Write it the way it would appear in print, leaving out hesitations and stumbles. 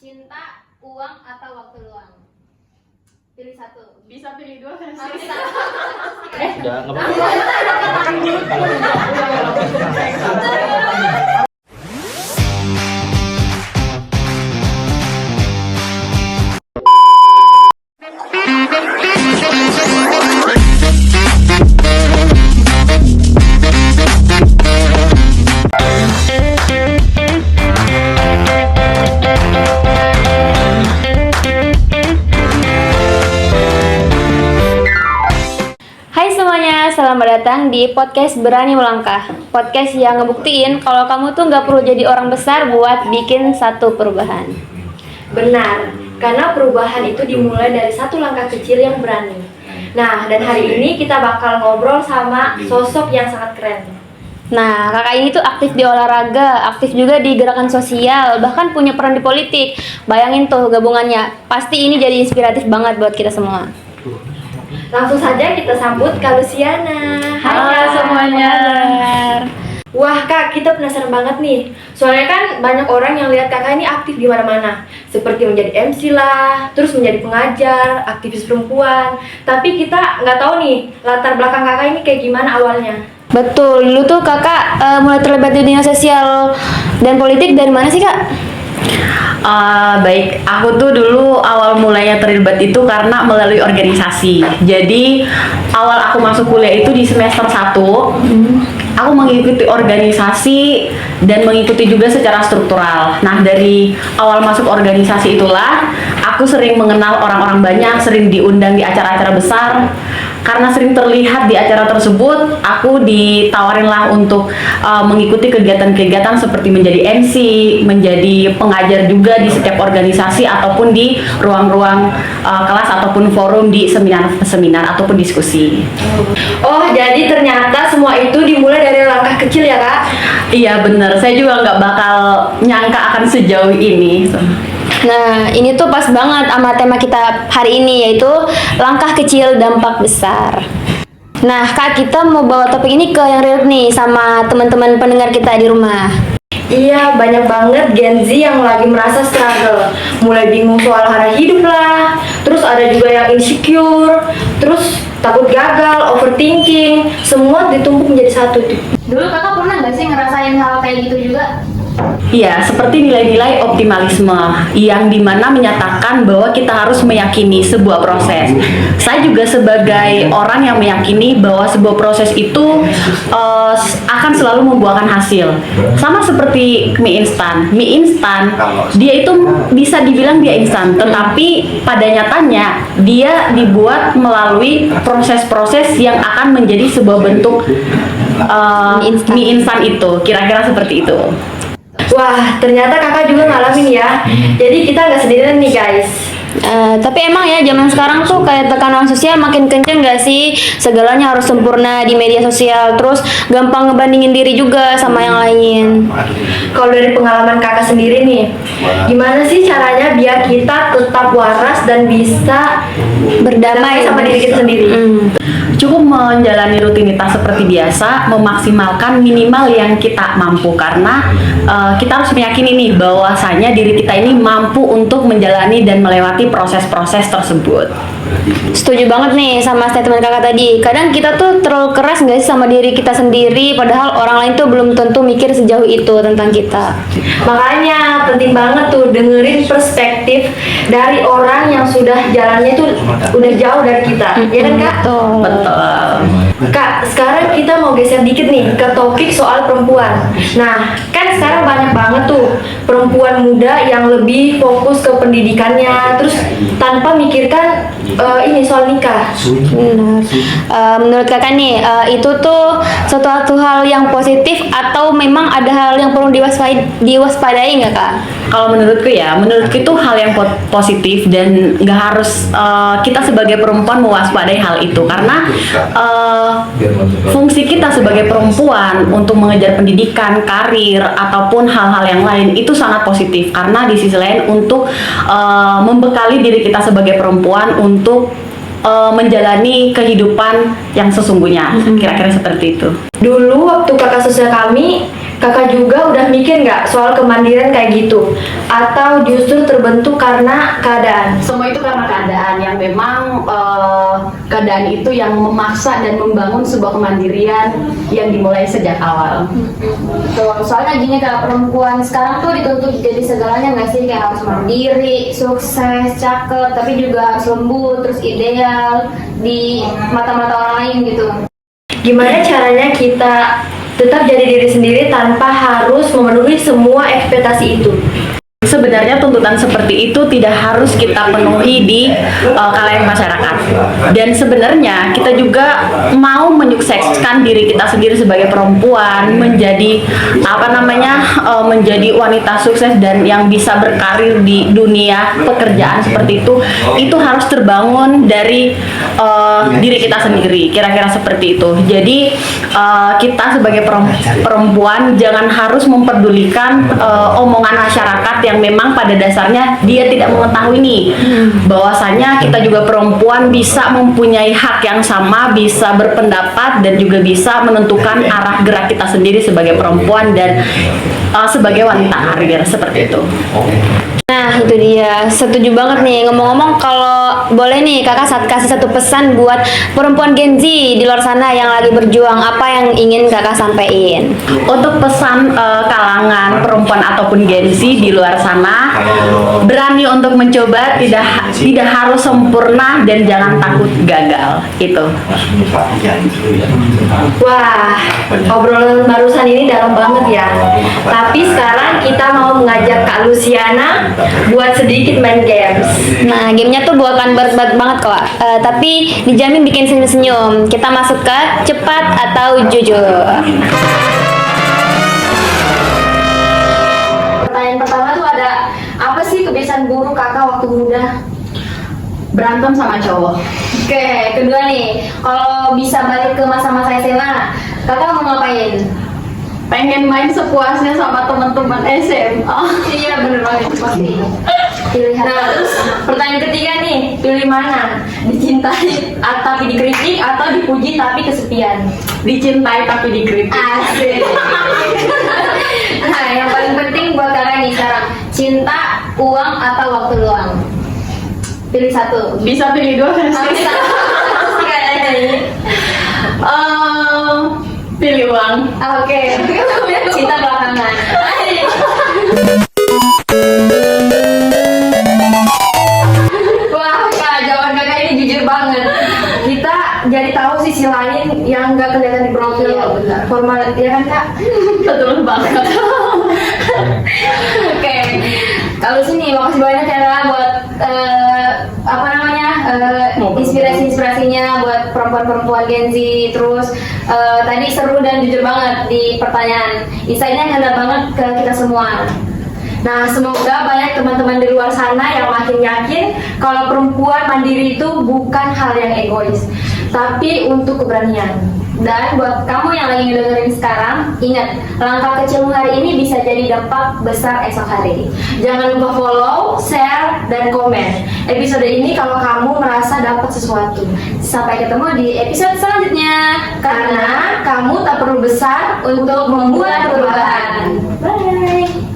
Cinta, uang, atau waktu luang? Pilih satu. Bisa pilih dua kan sih? Bisa. Udah, nggak apa-apa. Hai semuanya, selamat datang di podcast Berani Melangkah. Podcast yang ngebuktiin kalau kamu tuh nggak perlu jadi orang besar buat bikin satu perubahan. Benar, karena perubahan itu dimulai dari satu langkah kecil yang berani. Nah, dan hari ini kita bakal ngobrol sama sosok yang sangat keren. Nah, kakak ini tuh aktif di olahraga, aktif juga di gerakan sosial, bahkan punya peran di politik. Bayangin tuh gabungannya, pasti ini jadi inspiratif banget buat kita semua. Langsung saja kita sambut Kak Luciana. Hai Kak semuanya. Wah Kak, kita penasaran banget nih. Soalnya kan banyak orang yang lihat Kakak ini aktif di mana-mana, seperti menjadi MC lah, terus menjadi pengajar, aktivis perempuan. Tapi kita nggak tahu nih latar belakang Kakak ini kayak gimana awalnya. Betul, dulu tuh kakak mulai terlibat di dunia sosial dan politik dari mana sih kak? Baik, aku tuh dulu awal mulanya terlibat itu karena melalui organisasi. Jadi awal aku masuk kuliah itu di semester 1. Aku mengikuti organisasi dan mengikuti juga secara struktural. Nah, dari awal masuk organisasi itulah aku sering mengenal orang-orang banyak, sering diundang di acara-acara besar. Karena sering terlihat di acara tersebut, aku ditawarin lah untuk mengikuti kegiatan-kegiatan seperti menjadi MC, menjadi pengajar juga di setiap organisasi ataupun di ruang-ruang kelas ataupun forum di seminar-seminar ataupun diskusi. Oh, jadi ternyata semua itu dimulai dari langkah kecil ya Kak? Iya bener, saya juga nggak bakal nyangka akan sejauh ini. Nah, ini tuh pas banget sama tema kita hari ini, yaitu langkah kecil dampak besar. Nah, Kak, kita mau bawa topik ini ke yang real nih sama teman-teman pendengar kita di rumah. Iya, banyak banget Gen Z yang lagi merasa struggle. Mulai bingung soal arah hidup lah, terus ada juga yang insecure, terus takut gagal, overthinking, semua ditumpuk menjadi satu tuh. Dulu kakak pernah nggak sih ngerasain hal kayak gitu juga? Iya, seperti nilai-nilai optimalisme yang dimana menyatakan bahwa kita harus meyakini sebuah proses. Saya juga sebagai orang yang meyakini bahwa sebuah proses itu akan selalu membuahkan hasil. Sama seperti mie instan. Mie instan, dia itu bisa dibilang dia instan, tetapi pada nyatanya dia dibuat melalui proses-proses yang akan menjadi sebuah bentuk mie instan itu. Kira-kira seperti itu. Wah, ternyata kakak juga ngalamin ya. Jadi kita nggak sendirian nih guys. Tapi emang ya zaman sekarang tuh kayak tekanan sosial makin kenceng gak sih? Segalanya harus sempurna di media sosial, terus gampang ngebandingin diri juga sama yang lain. Kalau dari pengalaman kakak sendiri nih, gimana sih caranya biar kita tetap waras dan bisa berdamai sama diri kita sendiri? Cukup menjalani rutinitas seperti biasa, memaksimalkan minimal yang kita mampu karena kita harus meyakini nih bahwasanya diri kita ini mampu untuk menjalani dan melewati proses-proses tersebut. Setuju banget nih sama statement kakak tadi. Kadang kita tuh terlalu keras gak sih sama diri kita sendiri, padahal orang lain tuh belum tentu mikir sejauh itu tentang kita. Makanya penting banget tuh dengerin perspektif dari orang yang sudah jalannya tuh udah jauh dari kita, ya kan Kak? Betul. Kak, sekarang kita mau geser dikit nih ke topik soal perempuan. Nah, kan sekarang banyak banget tuh perempuan muda yang lebih fokus ke pendidikannya, terus tanpa mikirkan ini soal nikah. Benar. Menurut kakak nih, itu tuh suatu hal yang positif atau memang ada hal yang perlu diwaspadai nggak kak? Kalau menurutku itu hal yang positif dan nggak harus kita sebagai perempuan mewaspadai hal itu karena fungsi kita sebagai perempuan untuk mengejar pendidikan, karir ataupun hal-hal yang lain itu sangat positif karena di sisi lain untuk membekali diri kita sebagai perempuan untuk menjalani kehidupan yang sesungguhnya. Kira-kira seperti itu. Dulu waktu kakak sosial kami Kakak juga udah mikir nggak soal kemandirian kayak gitu? Atau justru terbentuk karena keadaan? Semua itu karena keadaan yang memang keadaan itu yang memaksa dan membangun sebuah kemandirian yang dimulai sejak awal. Tuh, soalnya gini Kak, perempuan sekarang tuh dituntut jadi segalanya nggak sih? Kayak harus mandiri, sukses, cakep, tapi juga harus lembut, terus ideal di mata-mata orang lain gitu. Gimana caranya kita tetap jadi diri sendiri tanpa harus memenuhi semua ekspektasi itu? Sebenarnya tuntutan seperti itu tidak harus kita penuhi di kalangan masyarakat. Dan sebenarnya kita juga mau menyukseskan diri kita sendiri sebagai perempuan, menjadi menjadi wanita sukses dan yang bisa berkarir di dunia pekerjaan seperti itu harus terbangun dari diri kita sendiri. Kira-kira seperti itu. Jadi kita sebagai perempuan jangan harus memperdulikan omongan masyarakat yang memang pada dasarnya dia tidak mengetahui nih bahwasanya kita juga perempuan bisa mempunyai hak yang sama, bisa berpendapat dan juga bisa menentukan arah gerak kita sendiri sebagai perempuan dan sebagai wanita karir seperti itu. Nah, itu dia. Setuju banget nih. Ngomong-ngomong, kalau boleh nih, kakak kasih satu pesan buat perempuan Gen Z di luar sana yang lagi berjuang. Apa yang ingin kakak sampaikan? Untuk pesan kalangan perempuan ataupun Gen Z di luar sana, berani untuk mencoba, tidak harus sempurna dan jangan takut gagal. Itu. Wah, obrolan barusan ini dalam banget ya. Tapi sekarang kita mau mengajak Kak Luciana buat sedikit main games. Nah, gamenya tuh bukan berat banget kok, tapi dijamin bikin senyum-senyum. Kita masuk ke cepat atau jujur. Pertanyaan pertama tuh ada, apa sih kebiasaan buruk kakak waktu muda? Berantem sama cowok. Oke, kedua nih, kalau bisa balik ke masa-masa SMA, kakak mau ngapain? Pengen main sepuasnya sama teman-teman SMA. Iya bener banget pasti. Pilihan. Nah terus pertanyaan ketiga nih, pilih mana? Dicintai tapi dikritik atau dipuji tapi kesepian? Dicintai tapi dikritik. Asik. Nah yang paling penting buat kakak nih sekarang, cinta, uang atau waktu luang? Pilih satu. Bisa pilih dua kan? Bisa. Kayaknya ini. Pilih uang. Oke. Cinta belakangan. Wah, Kak, jawaban kakak ini jujur banget. Kita jadi tahu sisi lain yang nggak kelihatan di profil. Iya, benar. Formal, ya kan Kak? Betul banget. Oke. Kalau sini makasih banyak ya buat inspirasinya buat perempuan-perempuan Gen Z. Terus tadi seru dan jujur banget di pertanyaan. Insight-nya ngena banget ke kita semua. Nah, semoga banyak teman-teman di luar sana yang makin yakin kalau perempuan mandiri itu bukan hal yang egois, tapi untuk keberanian. Dan buat kamu yang lagi ngedengerin sekarang, ingat, langkah kecilmu hari ini bisa jadi dampak besar esok hari. Jangan lupa follow, share, dan komen episode ini kalau kamu merasa dapat sesuatu. Sampai ketemu di episode selanjutnya, karena kamu tak perlu besar untuk membuat perubahan. Bye!